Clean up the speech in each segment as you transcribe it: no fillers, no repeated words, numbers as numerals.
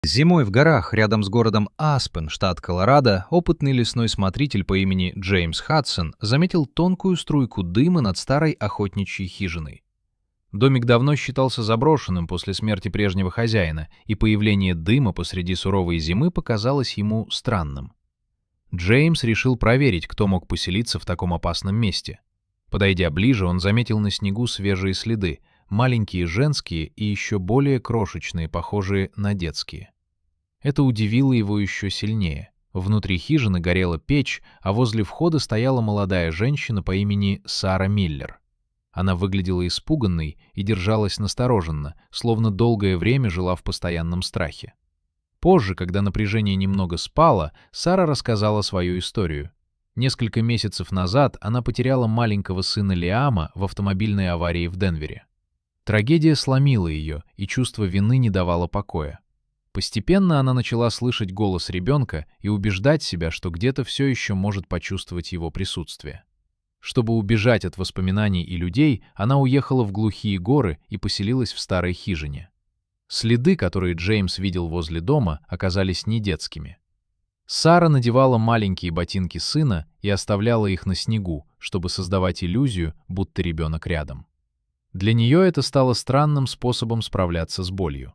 Зимой в горах рядом с городом Аспен, штат Колорадо, опытный лесной смотритель по имени Джеймс Хадсон заметил тонкую струйку дыма над старой охотничьей хижиной. Домик давно считался заброшенным после смерти прежнего хозяина, и появление дыма посреди суровой зимы показалось ему странным. Джеймс решил проверить, кто мог поселиться в таком опасном месте. Подойдя ближе, он заметил на снегу свежие следы, маленькие женские и еще более крошечные, похожие на детские. Это удивило его еще сильнее. Внутри хижины горела печь, а возле входа стояла молодая женщина по имени Сара Миллер. Она выглядела испуганной и держалась настороженно, словно долгое время жила в постоянном страхе. Позже, когда напряжение немного спало, Сара рассказала свою историю. Несколько месяцев назад она потеряла маленького сына Лиама в автомобильной аварии в Денвере. Трагедия сломила ее, и чувство вины не давало покоя. Постепенно она начала слышать голос ребенка и убеждать себя, что где-то все еще может почувствовать его присутствие. Чтобы убежать от воспоминаний и людей, она уехала в глухие горы и поселилась в старой хижине. Следы, которые Джеймс видел возле дома, оказались не детскими. Сара надевала маленькие ботинки сына и оставляла их на снегу, чтобы создавать иллюзию, будто ребенок рядом. Для нее это стало странным способом справляться с болью.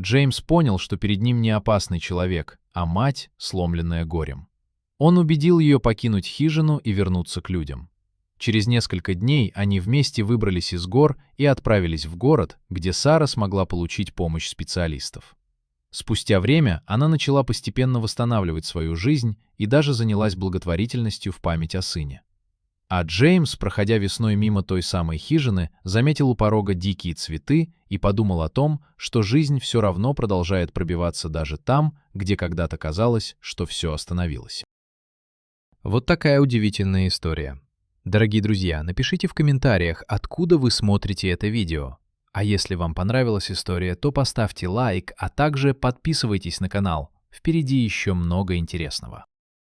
Джеймс понял, что перед ним не опасный человек, а мать, сломленная горем. Он убедил ее покинуть хижину и вернуться к людям. Через несколько дней они вместе выбрались из гор и отправились в город, где Сара смогла получить помощь специалистов. Спустя время она начала постепенно восстанавливать свою жизнь и даже занялась благотворительностью в память о сыне. А Джеймс, проходя весной мимо той самой хижины, заметил у порога дикие цветы и подумал о том, что жизнь все равно продолжает пробиваться даже там, где когда-то казалось, что все остановилось. Вот такая удивительная история. Дорогие друзья, напишите в комментариях, откуда вы смотрите это видео. А если вам понравилась история, то поставьте лайк, а также подписывайтесь на канал. Впереди еще много интересного.